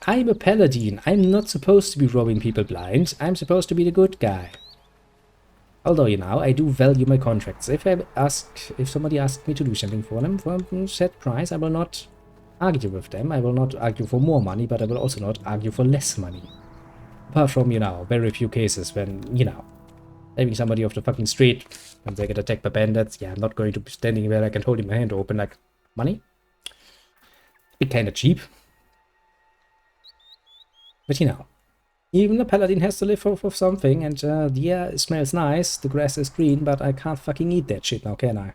I'm a paladin. I'm not supposed to be robbing people blind. I'm supposed to be the good guy. Although, you know, I do value my contracts. If somebody asks me to do something for them for a set price, I will not argue with them. I will not argue for more money, but I will also not argue for less money. Apart from, you know, very few cases when, you know, having somebody off the fucking street when they get attacked by bandits, yeah, I'm not going to be standing there like and holding my hand open like, money? Be kinda cheap. But you know, even the paladin has to live off of something, and the air smells nice, the grass is green, but I can't fucking eat that shit now, can I?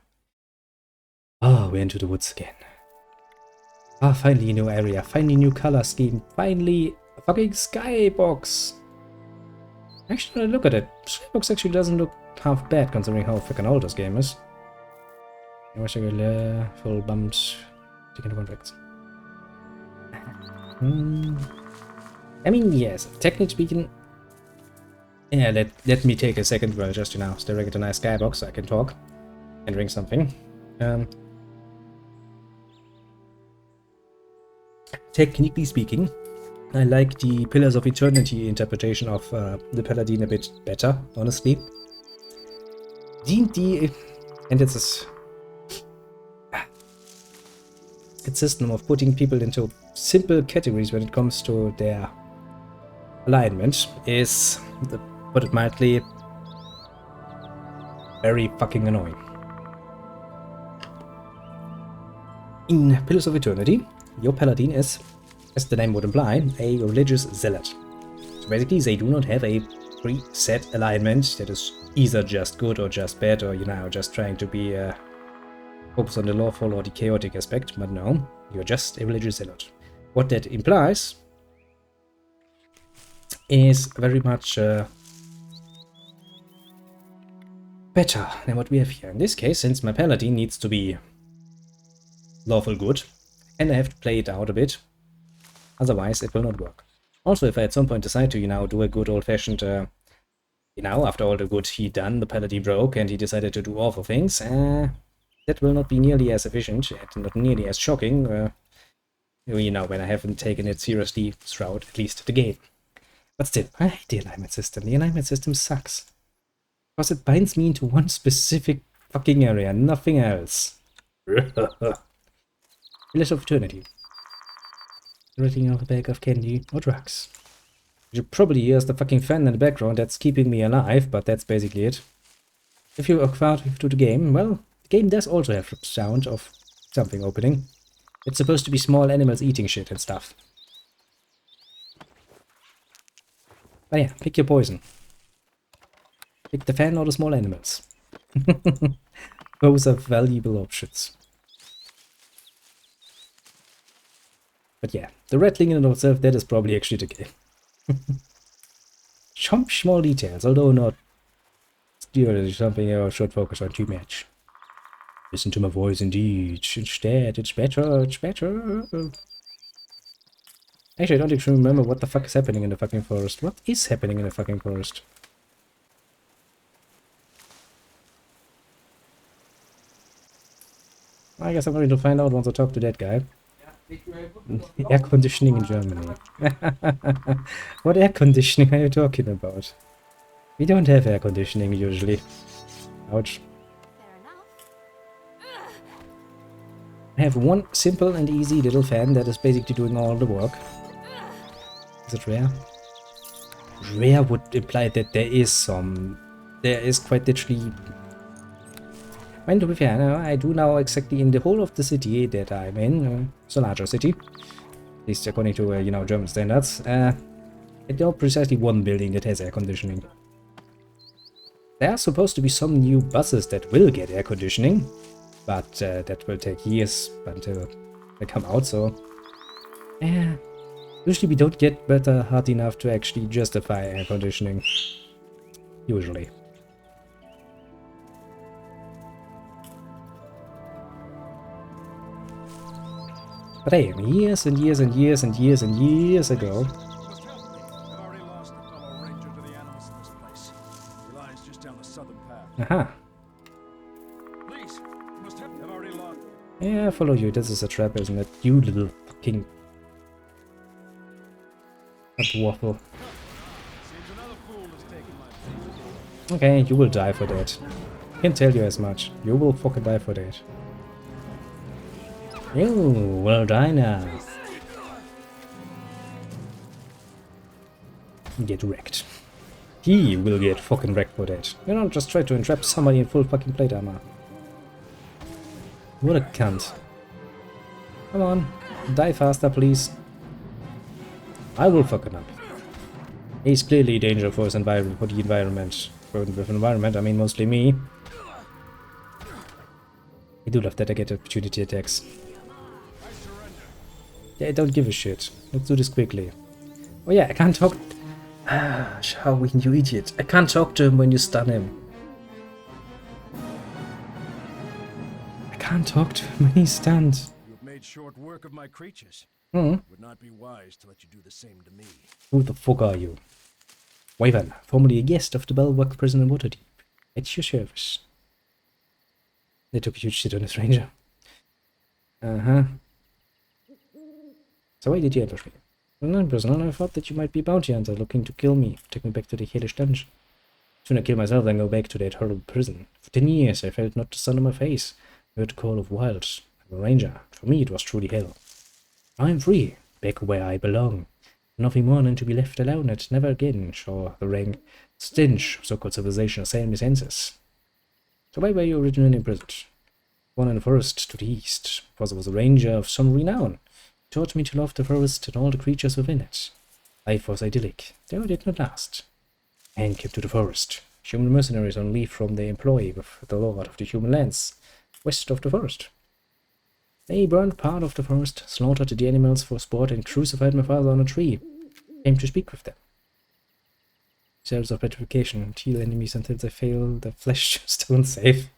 Oh, we're into the woods again. Ah, finally a new area, finally new color scheme, finally a fucking skybox. Actually, look at it. Skybox actually doesn't look half bad considering how fucking old this game is. Full bumped taking contracts. I mean, yes, technically speaking, yeah, let me take a second while just, you know, staring at a nice skybox so I can talk and drink something. Technically speaking, I like the Pillars of Eternity interpretation of the Paladin a bit better, honestly. D&D, and its system of putting people into simple categories when it comes to their alignment is, to put it mildly, very fucking annoying. In Pillars of Eternity, your paladin is, as the name would imply, a religious zealot. So basically they do not have a preset alignment that is either just good or just bad, or, you know, just trying to be focus on the lawful or the chaotic aspect, but no, you're just a religious zealot. What that implies is very much better than what we have here. In this case, since my paladin needs to be lawful good, and I have to play it out a bit, otherwise it will not work. Also, if I at some point decide to, you know, do a good old-fashioned, you know, after all the good he done, the paladin broke and he decided to do awful things, that will not be nearly as efficient and not nearly as shocking, you know, when I haven't taken it seriously throughout at least the game. But still, I hate the alignment system. The alignment system sucks. Because it binds me into one specific fucking area, nothing else. Pillars of Eternity. Writing out a bag of candy or drugs. You probably hear the fucking fan in the background that's keeping me alive, but that's basically it. If you acquire to the game, well, the game does also have the sound of something opening. It's supposed to be small animals eating shit and stuff. But yeah, pick your poison. Pick the fan or the small animals. Those are valuable options. But yeah, the rattling in and of itself, that is probably actually the game. Some small details, although not something I should focus on too much. Listen to my voice indeed. Instead, it's better, it's better. Actually, I don't actually remember what the fuck is happening in the fucking forest. What is happening in the fucking forest? I guess I'm going to find out once I talk to that guy. Air conditioning in Germany. What air conditioning are you talking about? We don't have air conditioning usually. Ouch. I have one simple and easy little fan that is basically doing all the work. Is it rare? Rare would imply that there is quite literally... When to be fair, no, I do now exactly in the whole of the city that I'm in, it's a larger city, at least according to, you know, German standards, there are precisely one building that has air conditioning. There are supposed to be some new buses that will get air conditioning, but that will take years until they come out, so usually we don't get better hard enough to actually justify air conditioning. Usually. But hey, years and years and years and years and years ago. Aha. Yeah, I follow you. This is a trap, isn't it? You little fucking... Not waffle. Okay, you will die for that. Can't tell you as much. You will fucking die for that. You will die now. Get wrecked. He will get fucking wrecked for that. You don't just try to entrap somebody in full fucking plate armor. What a cunt. Come on, die faster, please. I will fuck him up. He's clearly a danger for his environment, for the environment. With environment, I mean mostly me. I do love that I get opportunity attacks. Yeah, I don't give a shit. Let's do this quickly. Oh yeah, I can't talk. Ah, Shawin, you idiot. I can't talk to him when you stun him. I can't talk to him when he's stunned. You've made short work of my creatures. Hmm. Would not be wise to let you do the same to me. Who the fuck are you? Wyvern, formerly a guest of the Belwark prison in Waterdeep. At your service. They took a huge shit on this ranger. Uh-huh. So why did you ambush me? Well, no, prisoner, I thought that you might be a bounty hunter looking to kill me. Take me back to the hellish dungeon. Sooner kill myself than go back to that horrible prison. For 10 years I felt not the sun on my face. Heard the call of wilds. I'm a ranger. For me it was truly hell. I'm free. Back where I belong. Nothing more than to be left alone and never again shall the rank stench of so-called civilization assail my senses. So why were you originally imprisoned? Born in the forest to the east, because I was a ranger of some renown. He taught me to love the forest and all the creatures within it. Life was idyllic, though it did not last. And came to the forest. Human mercenaries on leave from their employ with the lord of the human lands, west of the forest. They burned part of the forest, slaughtered the animals for sport, and crucified my father on a tree. Came to speak with them. Cells of petrification, heal enemies until they fail the flesh stone save.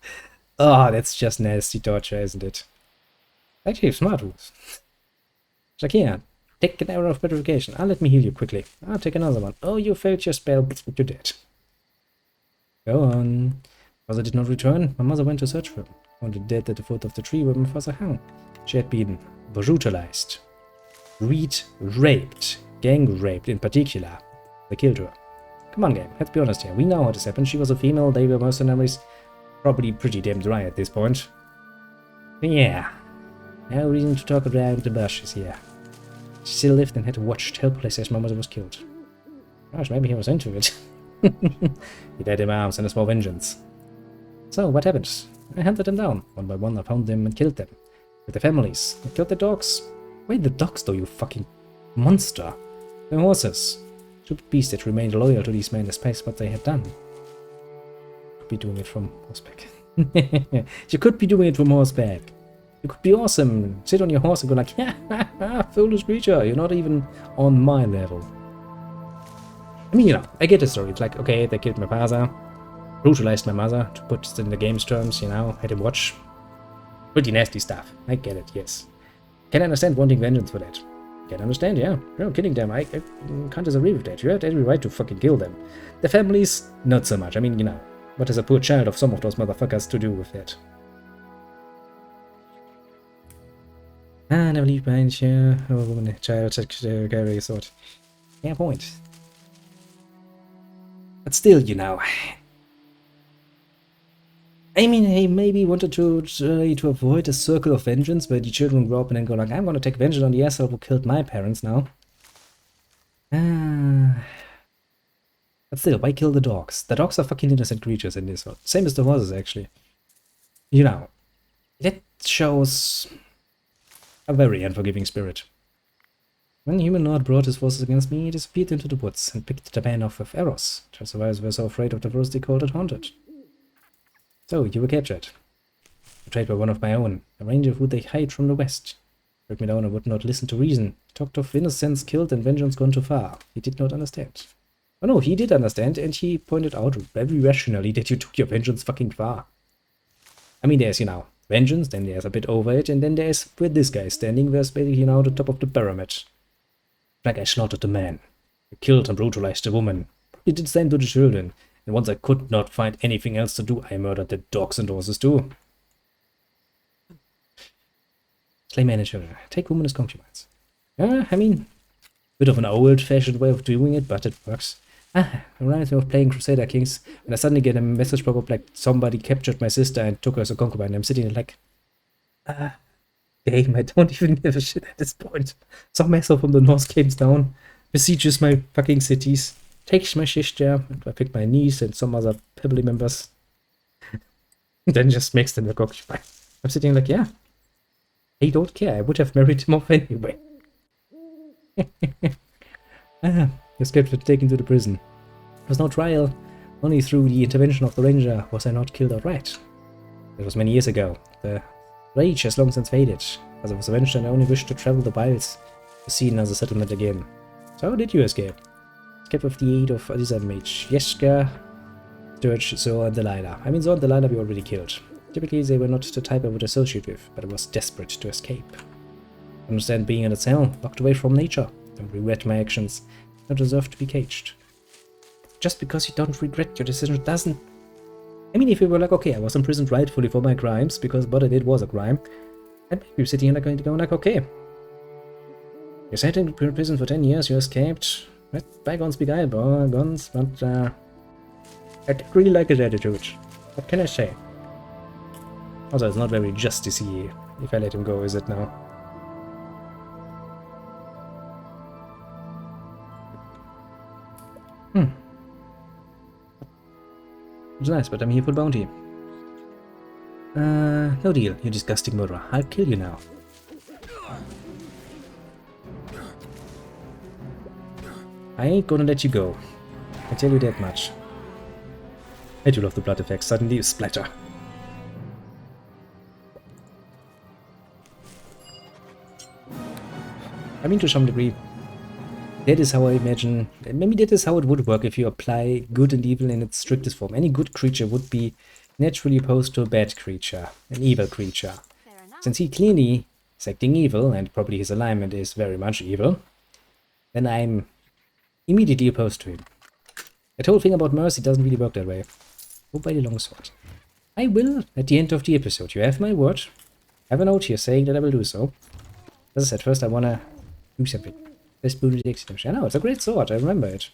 Oh, that's just nasty torture, isn't it? Actually, smart rules. It's like, here, take an arrow of petrification. Let me heal you quickly. I'll take another one. Oh, you failed your spell, you're dead. Go on. Father did not return. My mother went to search for him. Found dead at the foot of the tree where my father hung. She had been brutalized, raped, gang raped in particular. They killed her. Come on, game, let's be honest here. We know how this happened. She was a female, they were mercenaries. Probably pretty damn dry at this point. But yeah, no reason to talk around the bushes here. She still lived and had watched helpless as my mother was killed. Gosh, maybe he was into it. He died in my arms and a small vengeance. So, what happened? I hunted them down. One by one I found them and killed them. With their families. I killed the dogs. Wait, the dogs though, you fucking monster. The horses. Stupid beasts that remained loyal to these men despite what they had done. Could be doing it from horseback. You could be doing it from horseback. You could be awesome. Sit on your horse and go like, yeah, foolish creature. You're not even on my level. I mean, you know, I get the story. It's like, okay, they killed my father. Brutalized my mother, to put it in the game's terms, you know, had him watch. Pretty nasty stuff. I get it, yes. Can understand wanting vengeance for that. Can understand, yeah. No, killing them, I can't disagree with that. You had every right to fucking kill them. The families, not so much. I mean, you know, what is a poor child of some of those motherfuckers to do with that? Never leave behind you. A woman, a child, carry a sword. Yeah, point. But still, you know. I mean, he maybe wanted to avoid a circle of vengeance where the children grow up and then go like, I'm gonna take vengeance on the asshole who killed my parents now. But still, why kill the dogs? The dogs are fucking innocent creatures in this one. Same as the horses, actually. You know, that shows a very unforgiving spirit. When the human lord brought his forces against me, he disappeared into the woods and picked the band off with arrows. The survivors were so afraid of the forest they called it haunted. So, you were captured. Betrayed by one of my own, a ranger who they hide from the west. Broke me down and would not listen to reason. Talked of innocence killed and vengeance gone too far. He did not understand. Oh no, he did understand, and he pointed out very rationally that you took your vengeance fucking far. I mean, there's, you know, vengeance, then there's a bit over it, and then there's where this guy is standing, there's basically, you know, the top of the pyramid. Like I slaughtered the man. I killed and brutalized the woman. Probably did the same to the children. And once I could not find anything else to do, I murdered the dogs and horses too. Slay men and children. Take women as concubines. I mean, Bit of an old-fashioned way of doing it, but it works. Ah, it reminds me of playing Crusader Kings, when I suddenly get a message pop up like somebody captured my sister and took her as a concubine. I'm sitting there like, damn, I don't even give a shit at this point. Some asshole from the north came down, besieges my fucking cities, takes my shishter, and I pick my niece and some other family members, then just makes them a concubine. I'm sitting like, yeah, I don't care. I would have married him off anyway. Escaped and taken to the prison. There was no trial. Only through the intervention of the ranger was I not killed outright. It was many years ago. The rage has long since faded. As I was avenged and I only wished to travel the wilds to see another settlement again. So how did you escape? Escape with the aid of Alisa Mage, Jeska, Sturge, Zor and Delilah. I mean, Zor and Delilah we already killed. Typically they were not the type I would associate with, but I was desperate to escape. I understand being in a cell, locked away from nature. Don't regret my actions. I don't deserve to be caged. Just because you don't regret your decision doesn't... I mean, if you were like, okay, I was imprisoned rightfully for my crimes, because what I did was a crime, and maybe you're sitting here like going to go like, okay, you sat in prison for 10 years, you escaped, let bygones be bygones, but I did really like his attitude. What can I say? Also, it's not very justicey if I let him go, is it now? It's nice, but I'm here for bounty. No deal, you disgusting murderer. I'll kill you now. I ain't gonna let you go. I tell you that much. I do love the blood effects. Suddenly you splatter. I mean, to some degree, that is how I imagine, maybe that is how it would work if you apply good and evil in its strictest form. Any good creature would be naturally opposed to a bad creature, an evil creature. Since he clearly is acting evil, and probably his alignment is very much evil, then I'm immediately opposed to him. That whole thing about mercy doesn't really work that way. Go by the longsword. I will, at the end of the episode. You have my word. I have a note here saying that I will do so. As I said, first I wanna do something. This boon extinction. I know, it's a great sword, I remember it.